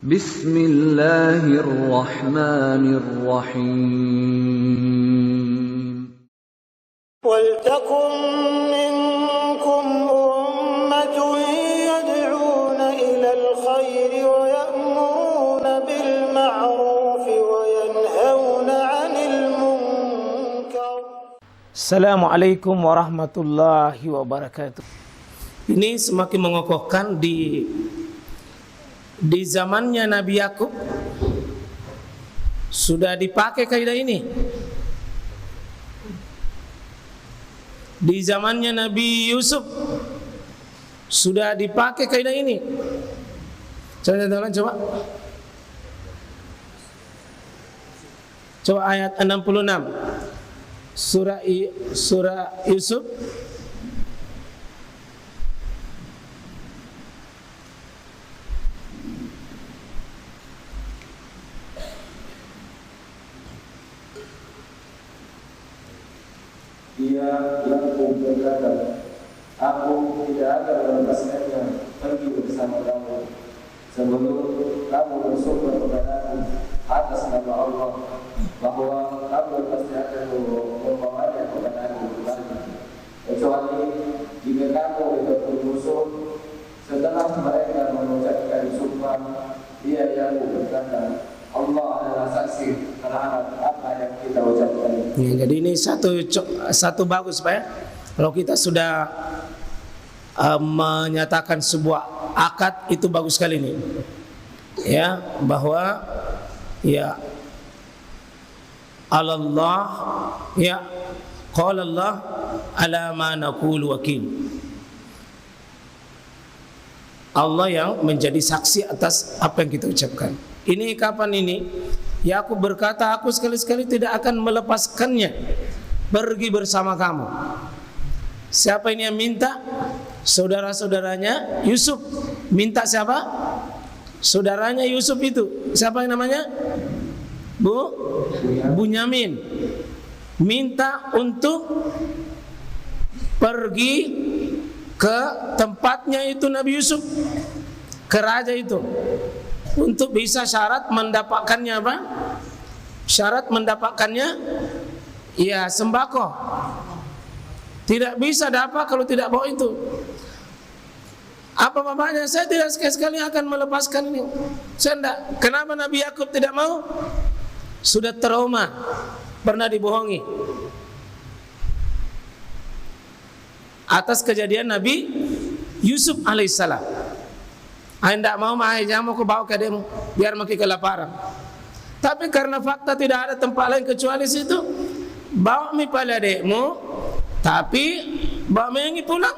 Bismillahirrahmanirrahim. وَلْتَكُنْ مِنْكُمْ أُمَّةٌ يَدْعُونَ إِلَى الْخَيْرِ وَيَأْمُرُونَ بِالْمَعْرُوفِ وَيَنْهَوْنَ عَنِ الْمُنْكَرِ. Assalamualaikum warahmatullahi wabarakatuh. Ini semakin mengokohkan di zamannya Nabi Yakub sudah dipakai kaidah ini. Di zamannya Nabi Yusuf sudah dipakai kaidah ini. Coba. Coba ayat 66. Surah Yusuf. Dia Yakub berkata, aku tidak akan melepaskannya pergi bersama kamu sebelum kamu bersumpah kepadaku atas nama Allah bahwa kamu pasti akan membawanya kepadaku kembali, kecuali jika kamu itu musuh. Setelah mereka mengucapkan sumpah, dia Yakub berkata, Allah adalah saksi terhadap apa yang kita ucapkan. Ya, jadi ini satu bagus Pak ya. Kalau kita sudah menyatakan sebuah akad, itu bagus sekali ini. Ya, bahwa ya Allah ya qala Allah ala ma naqulu wakil. Allah yang menjadi saksi atas apa yang kita ucapkan. Ini kapan ini? Yakub berkata, aku sekali-sekali tidak akan melepaskannya pergi bersama kamu. Siapa ini yang minta? Saudara-saudaranya Yusuf. Minta siapa? Saudaranya Yusuf itu. Siapa yang namanya? Bunyamin. Minta untuk pergi ke tempatnya itu Nabi Yusuf, ke raja itu, untuk bisa syarat mendapatkannya apa? Syarat mendapatkannya ya sembako. Tidak bisa dapat kalau tidak bawa itu. Apa bapaknya? Saya tidak sekali-sekali akan melepaskan ini. Saya tidak. Kenapa Nabi Yakub tidak mau? Sudah trauma, pernah dibohongi atas kejadian Nabi Yusuf alaihissalam. Anda mau jangan aku bawa ke demo biar makin kelaparan. Tapi karena fakta tidak ada tempat lain kecuali situ, bawa mi pada adekmu, tapi bawa mi pulang.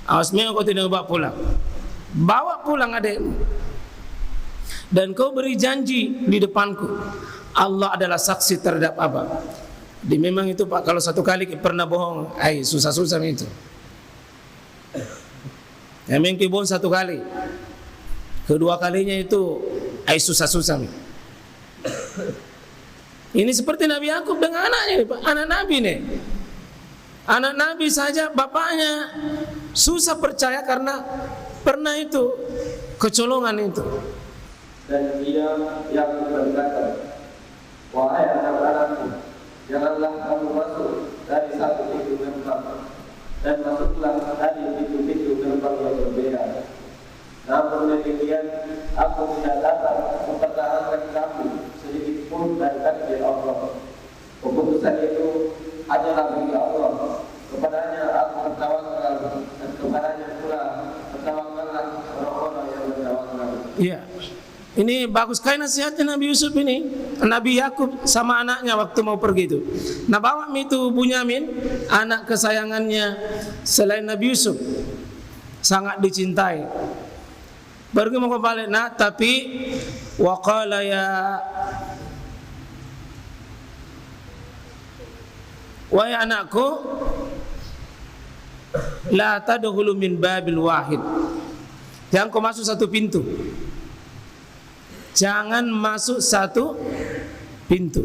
Awas mi aku tidak bawa pulang. Bawa pulang adekmu. Dan kau beri janji di depanku, Allah adalah saksi terhadap apa? Memang itu Pak, kalau satu kali pernah bohong, susah-susah itu. Yang mungkin bohong satu kali, kedua kalinya itu susah-susah. Ini seperti Nabi Yakub dengan anaknya, Pak. Anak Nabi nih. Anak Nabi saja bapaknya susah percaya karena pernah itu kecolongan itu. Dan dia Yakub berkata, wahai anak-anakku, janganlah kamu masuk dari satu pintu gerbang dan masuklah dari pintu-pintu gerbang yang berbeda. Namun demikian, aku tidak dapat mempertahankan kamu sedikit pun dari takdir Allah. Keputusan itu hanyalah bagi Allah. Kepadanya aku bertawakal dan kepadanya pula bertawakallah orang-orang yang bertawakal. Iya. Ini bagus sekali nasihatnya Nabi Yusuf ini. Nabi Yakub sama anaknya waktu mau pergi itu. Nah bawa itu Bunyamin, anak kesayangannya selain Nabi Yusuf, sangat dicintai. Pergi mau kembali, nah tapi waqala ya wahai anakku, la tadkhulu min babil wahid. Jangan kau masuk satu pintu. Jangan masuk satu pintu.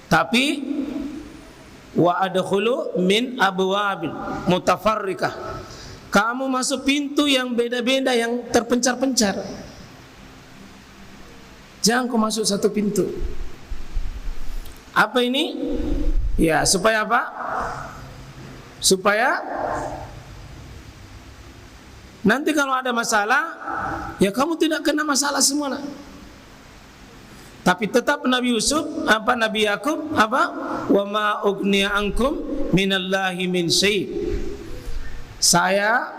Tapi wa adkhulu min abwabil mutafarriqah. Kamu masuk pintu yang beda-beda, yang terpencar-pencar. Jangan kau masuk satu pintu. Apa ini? Ya, supaya apa? Supaya nanti kalau ada masalah, ya kamu tidak kena masalah semua. Tapi tetap Nabi Yusuf, Nabi Yakub, wa ma ugniya ankum minallahi min syai'. Saya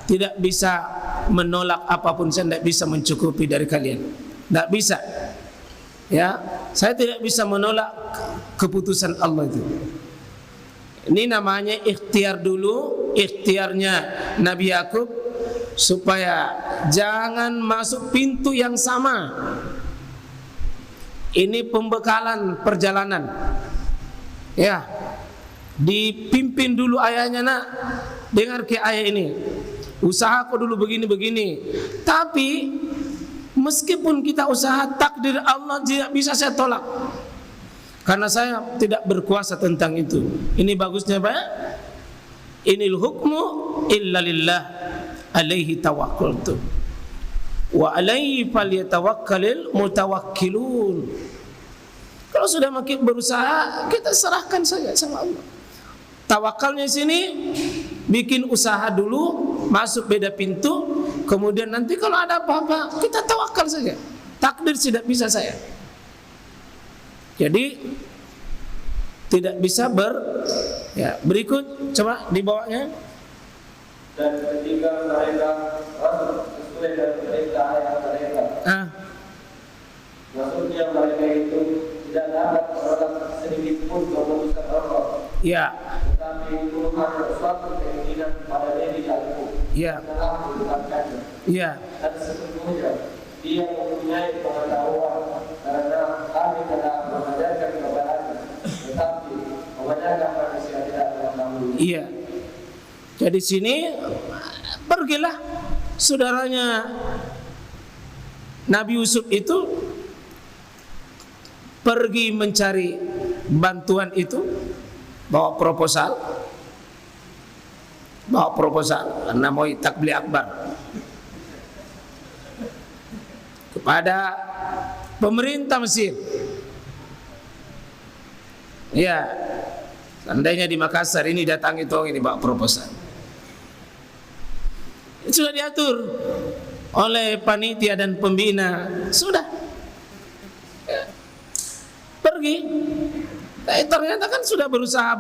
tidak bisa menolak apapun, saya tidak bisa mencukupi dari kalian. Tidak bisa. Ya, saya tidak bisa menolak keputusan Allah itu. Ini namanya ikhtiar dulu, ikhtiarnya Nabi Yakub supaya jangan masuk pintu yang sama. Ini pembekalan perjalanan. Ya, dipimpin dulu ayahnya, nak, dengar ke ayah ini, usaha kau dulu begini-begini. Tapi meskipun kita usaha, takdir Allah tidak bisa saya tolak, karena saya tidak berkuasa tentang itu. Ini bagusnya Pak, inil hukmu illa lillah alaihi tawakkaltu wa alaihi falyatawakkalul mutawakkilun. Kalau sudah makin berusaha, kita serahkan saja sama Allah. Tawakalnya sini bikin usaha dulu, masuk beda pintu, kemudian nanti kalau ada apa-apa kita tawakal saja. Takdir tidak bisa saya. Jadi tidak bisa berikut coba di bawahnya. Dan ketika mereka masuk sesuai dengan perintah ayah mereka, maksudnya mereka itu tidak dapat menolak sedikit pun keputusan Allah. Ya. Tetapi itu hanya suatu keinginan pada diri aku. Ya. Ya. Dan sesungguhnya dia mempunyai pengetahuan, karena kami telah mengajarkan kepadanya, tetapi kebanyakan manusia tidak mengetahui. Iya. Jadi sini pergilah saudaranya Nabi Yusuf itu pergi mencari bantuan itu, bawa proposal karena mau takbli akbar kepada pemerintah Mesir. Ya, seandainya di Makassar ini datang itu ini bawa proposal. Sudah diatur oleh panitia dan pembina, sudah pergi. Ternyata kan sudah berusaha,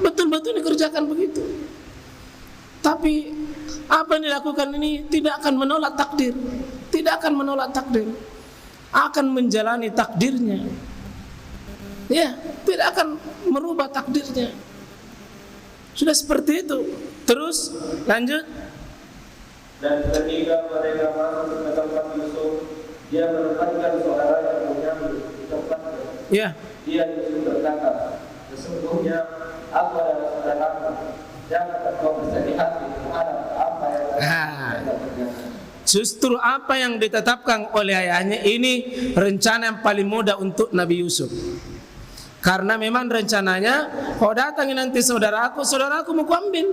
betul-betul dikerjakan begitu. Tapi apa yang dilakukan ini tidak akan menolak takdir, akan menjalani takdirnya. Ya, tidak akan merubah takdirnya. Sudah seperti itu. Terus lanjut. Dan ketika mereka masuk ke tempat Yusuf, dia menempatkan saudaranya Bunyamin di tempatnya. Ya. Dia Yusuf berkata, sesungguhnya aku adalah saudaramu. Jangan engkau bersedih hati terhadap apa yang terjadi. Justru apa yang ditetapkan oleh ayahnya ini rencana yang paling mudah untuk Nabi Yusuf. Karena memang rencananya, kau datangi nanti saudaraku mau kuambil.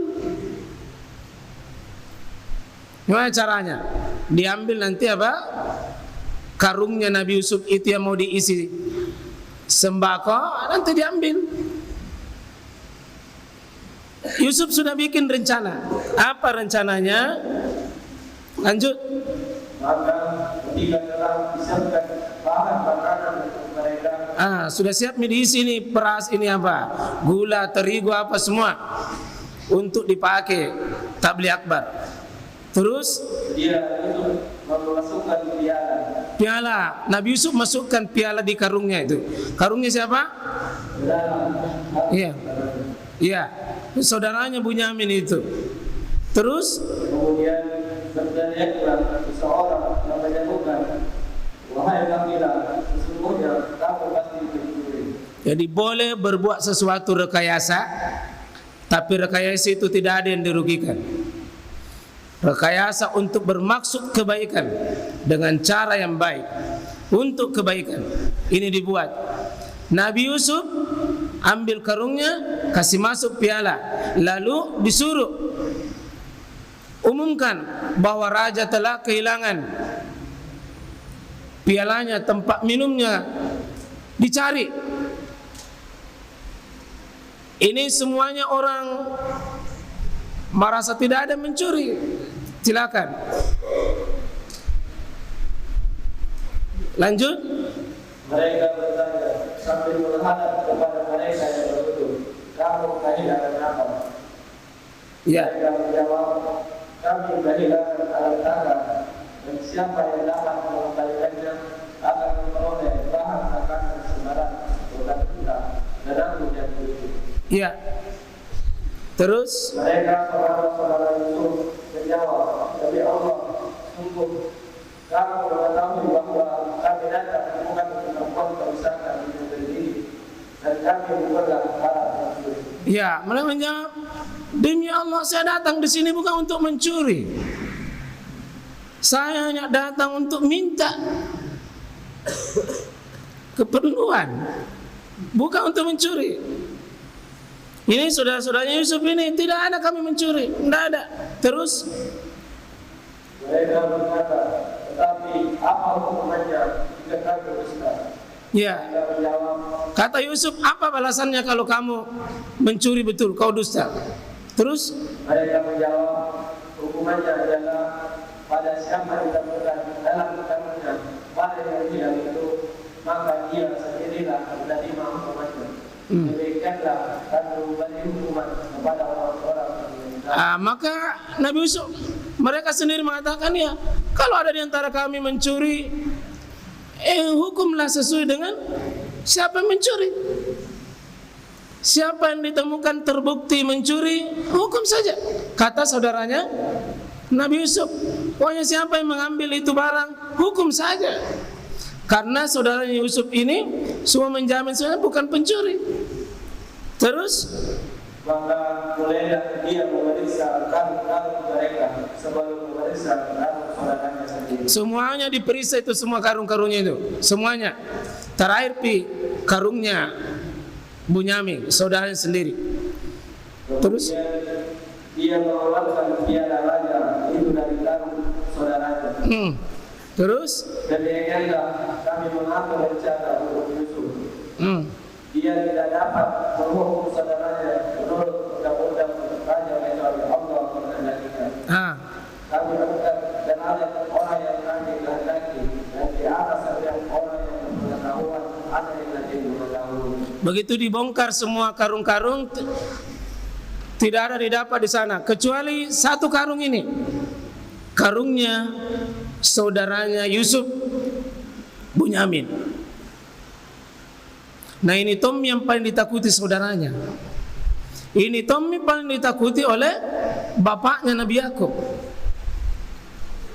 Gimana caranya? Diambil nanti karungnya Nabi Yusuf itu yang mau diisi sembako, nanti diambil. Yusuf sudah bikin rencana. Apa rencananya? Lanjut. Maka ketika telah disiapkan bahan makanan untuk mereka, sudah siap diisi nih, beras ini gula, terigu semua untuk dipakai takbli akbar. Terus dia itu memasukkan piala. Nabi Yusuf masukkan piala di karungnya itu. Karungnya siapa? Iya, saudaranya Bunyamin itu. Terus kemudian berteriaklah seseorang yang menyebutkan, wahai kafilah, sesungguhnya kamu pasti dicuri. Jadi boleh berbuat sesuatu rekayasa, tapi rekayasa itu tidak ada yang dirugikan. Rekayasa untuk bermaksud kebaikan dengan cara yang baik, untuk kebaikan. Ini dibuat. Nabi Yusuf ambil karungnya, kasih masuk piala, lalu disuruh umumkan bahwa raja telah kehilangan pialanya, tempat minumnya dicari. Ini semuanya orang merasa tidak ada mencuri. Silakan. Lanjut. Mereka bertanya sambil menghadap kepada mereka yang berduduk, kamu kehilangan apa? Ya. Mereka menjawab, kami kehilangan alat tangga, dan siapa yang dapat mengembalikannya akan memperoleh bahan makanan sembarang bukan kita dan aku yang begitu. Ya. Terus Mereka saudara-saudara Yusuf menjawab, demi Allah, sungguh kamu mengetahui bahwa kami datang bukan untuk membuat kerusakan di negeri ini, dan kami bukanlah para pencuri. ya, mereka menjawab, demi Allah saya datang di sini bukan untuk mencuri. Saya hanya datang untuk minta keperluan, bukan untuk mencuri. Ini saudara-saudaranya Yusuf ini, tidak ada kami mencuri, tidak ada. Terus Mereka berkata, tetapi apa hukumannya jika kami berdusta? ya, Mereka menjawab, kata Yusuf, apa balasannya kalau kamu mencuri betul, kau dusta? Terus mereka menjawab, hukumannya adalah pada siapa ditemukan dalam tangannya pada yang hilang itu, maka dia sendirilah menerima hukumannya. Demikianlah kami memberi hukuman kepada orang-orang yang maka Nabi Yusuf, mereka sendiri mengatakan, ya, kalau ada di antara kami mencuri, hukumlah sesuai dengan siapa yang mencuri. Siapa yang ditemukan terbukti mencuri, hukum saja. Kata saudaranya Nabi Yusuf, pokoknya siapa yang mengambil itu barang, hukum saja. Karena saudaranya Yusuf ini semua menjamin sebenarnya bukan pencuri. Terus maka bolehlah dia memeriksa karung-karung mereka sebelum memeriksa karung saudaranya sendiri. semuanya diperiksa itu, semua karung-karungnya itu, semuanya. Terakhir karungnya Bunyamin, saudaranya sendiri. Terus dia mengeluarkan piala raja itu dari karung saudaranya. Terus Demikianlah kami mengatur rencana untuk Yusuf. Dia tidak dapat menghukum saudaranya menurut undang-undang raja kecuali Allah menghendaki. Kami angkat dan ada orang yang kami kehendaki, dan di atas ada orang yang berpengetahuan, ada yang lagi mengetahui. begitu dibongkar semua karung-karung, tidak ada didapat di sana kecuali satu karung ini, karungnya saudaranya Yusuf, Bunyamin. Nah, ini Tommy yang paling ditakuti saudaranya. Ini Tommy paling ditakuti oleh bapaknya Nabi Yakub.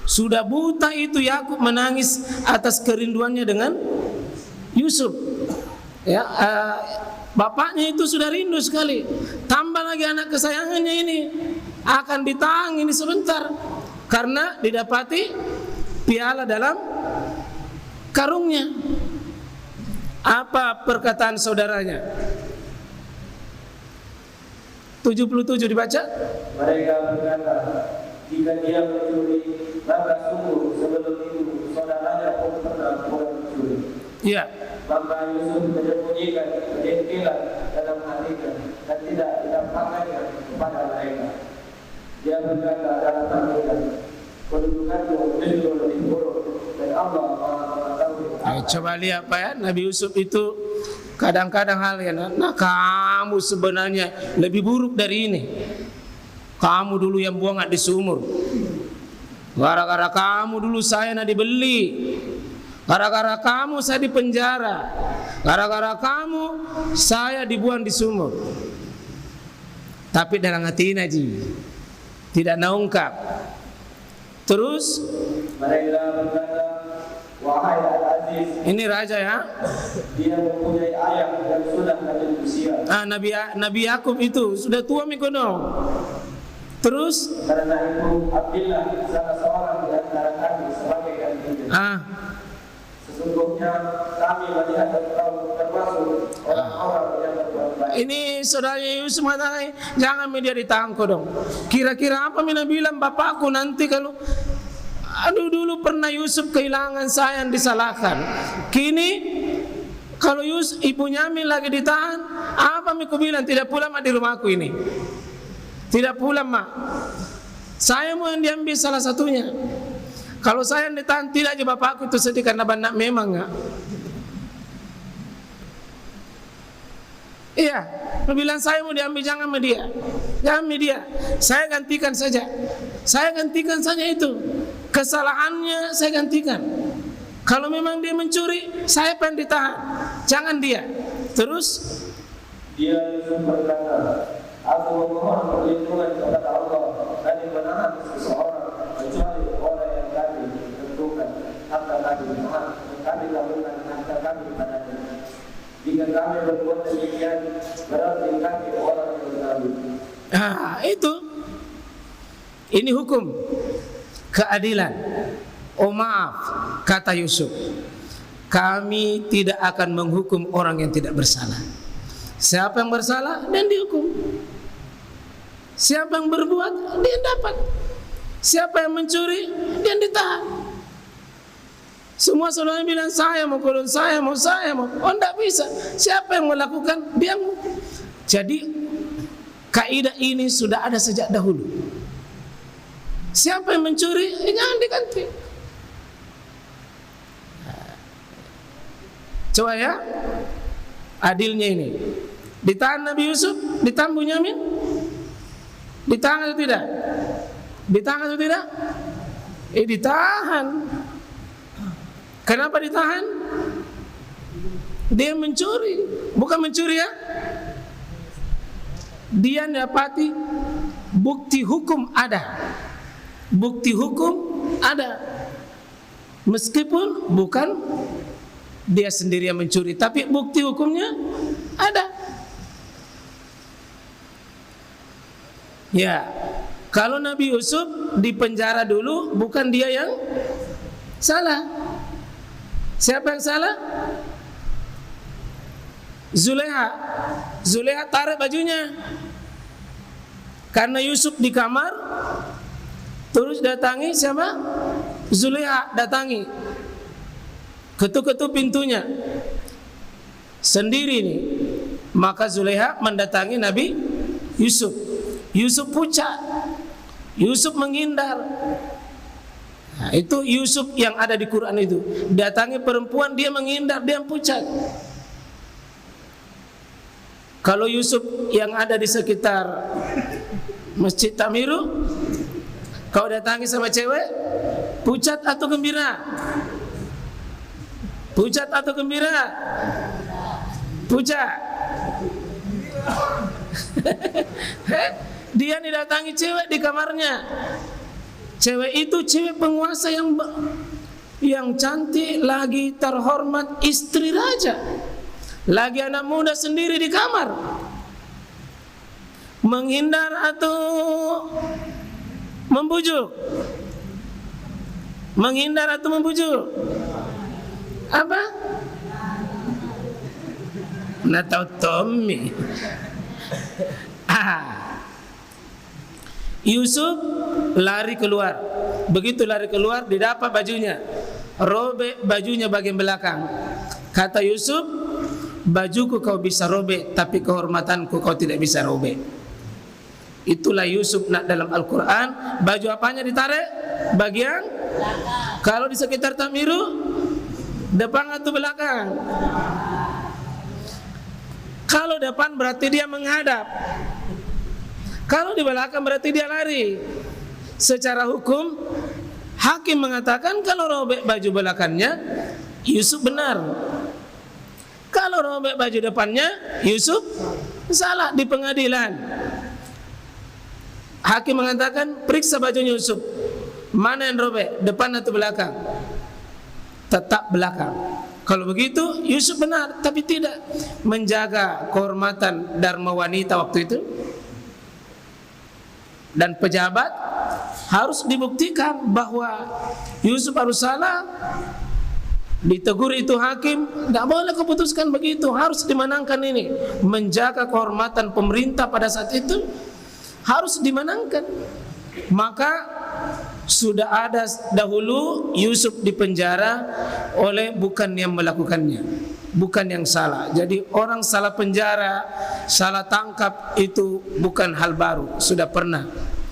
Sudah buta itu Yakub menangis atas kerinduannya dengan Yusuf. Ya, bapaknya itu sudah rindu sekali. Tambah lagi anak kesayangannya ini akan ditahan ini sebentar karena didapati piala dalam karungnya. Apa perkataan saudaranya? 77 dibaca. Mereka berkata, jika dia mencuri, maka sungguh sebelum itu saudaranya pun pernah mencuri. Iya. Maka Yusuf menyembunyikan kejengkelan dalam hatinya dan tidak ditampakkannya kepada mereka. Dia berkata dalam hatinya, kedudukanmu justru lebih buruk dan Allah mengetahui. Coba lihat Pak ya, Nabi Yusuf itu kadang-kadang hal ya, nah kamu sebenarnya lebih buruk dari ini. Kamu dulu yang buang di sumur. Gara-gara kamu dulu saya nak dibeli. Gara-gara kamu saya di penjara. Gara-gara kamu saya dibuang di sumur. Tapi dalam hati ini tidak naungkap. Terus mereka berkata, wahai Al-Aziz, ini raja ya. Dia mempunyai ayah yang sudah lanjut usia. Nabi Yakub itu sudah tua mikono. Terus Karena itu ambillah salah seorang di antara kami sebagai gantinya. Sesungguhnya kami melihat engkau termasuk orang-orang yang berbuat baik. Ini saudara Yusuf mengatakan, jangan media ditangkap dong. Kira-kira apa mina bilang bapakku nanti kalau Aduh, dulu pernah Yusuf kehilangan sayang, disalahkan. Kini kalau ibunya Amin lagi ditahan, apa Miku bilang? Tidak pulang mak di rumahku ini. Tidak pulang mak. Saya mau yang diambil salah satunya. Kalau saya yang ditahan, tidak aja bapakku itu sedih karena banyak memang enggak. Iya, bilang saya mau diambil, jangan sama dia. Jangan sama dia. Saya gantikan saja. Saya gantikan saja itu. Kesalahannya saya gantikan. Kalau memang dia mencuri, saya pengen ditahan. Jangan dia. Terus dia Yusuf berkata, aku memohon perlindungan kepada Allah dari menahan seseorang kecuali orang yang kami tentukan harta kami menahan dan kami lakukan harta kami padanya. Jika kami berbuat demikian, berarti kami orang yang berlalu. Itu. Ini hukum keadilan. Oh maaf, kata Yusuf, kami tidak akan menghukum orang yang tidak bersalah. Siapa yang bersalah dan dihukum. Siapa yang berbuat, dia dapat. Siapa yang mencuri, dia ditahan. Semua saudara bilang saya mau kulun, saya mau. Oh tidak bisa. Siapa yang melakukan, dia mau. Jadi kaidah ini sudah ada sejak dahulu. Siapa yang mencuri, jangan diganti. Coba ya, adilnya ini. Ditahan Nabi Yusuf, ditahan Bunyamin, ditahan atau tidak? Ditahan atau tidak? Ditahan. Kenapa ditahan? Dia mencuri, bukan mencuri ya. Dia dapati bukti hukum ada. Bukti hukum ada. Meskipun bukan dia sendiri yang mencuri, tapi bukti hukumnya ada. Ya, kalau Nabi Yusuf di penjara dulu, bukan dia yang salah. Siapa yang salah? Zulaiha. Zulaiha tarik bajunya karena Yusuf di kamar. Terus datangi siapa? Zulaiha datangi, ketuk-ketuk pintunya sendiri nih. Maka Zulaiha mendatangi Nabi Yusuf. Yusuf pucat, Yusuf menghindar. Nah, itu Yusuf yang ada di Quran itu. Datangi perempuan, dia menghindar, dia pucat. Kalau Yusuf yang ada di sekitar Masjid Tamiru, kau datangi sama cewek, pucat atau gembira? Pucat atau gembira? Pucat. Dia didatangi cewek di kamarnya. Cewek itu cewek penguasa yang cantik, lagi terhormat, istri raja, lagi anak muda sendiri di kamar. Menghindar atau membujuk? Menghindar atau membujuk? Apa? Nak tahu Tommy. Yusuf lari keluar. Begitu lari keluar, didapat bajunya, robek bajunya bagian belakang. Kata Yusuf, bajuku kau bisa robek, tapi kehormatanku kau tidak bisa robek. Itulah Yusuf nak dalam Al-Quran. Baju apanya ditarik? Bagian belakang. Kalau di sekitar Tamiru, depan atau belakang? Kalau depan berarti dia menghadap. Kalau di belakang berarti dia lari. Secara hukum, hakim mengatakan kalau robek baju belakangnya, Yusuf benar. Kalau robek baju depannya, Yusuf salah di pengadilan. Hakim mengatakan, periksa bajunya Yusuf, mana yang robek, depan atau belakang? Tetap belakang. Kalau begitu Yusuf benar, tapi tidak menjaga kehormatan dharma wanita waktu itu. Dan pejabat harus dibuktikan bahwa Yusuf harus salah. Ditegur itu hakim, tidak boleh keputuskan begitu, harus dimenangkan ini. Menjaga kehormatan pemerintah pada saat itu harus dimenangkan. Maka Sudah ada dahulu Yusuf dipenjara oleh bukan yang melakukannya, bukan yang salah. Jadi orang salah penjara, salah tangkap itu bukan hal baru, sudah pernah.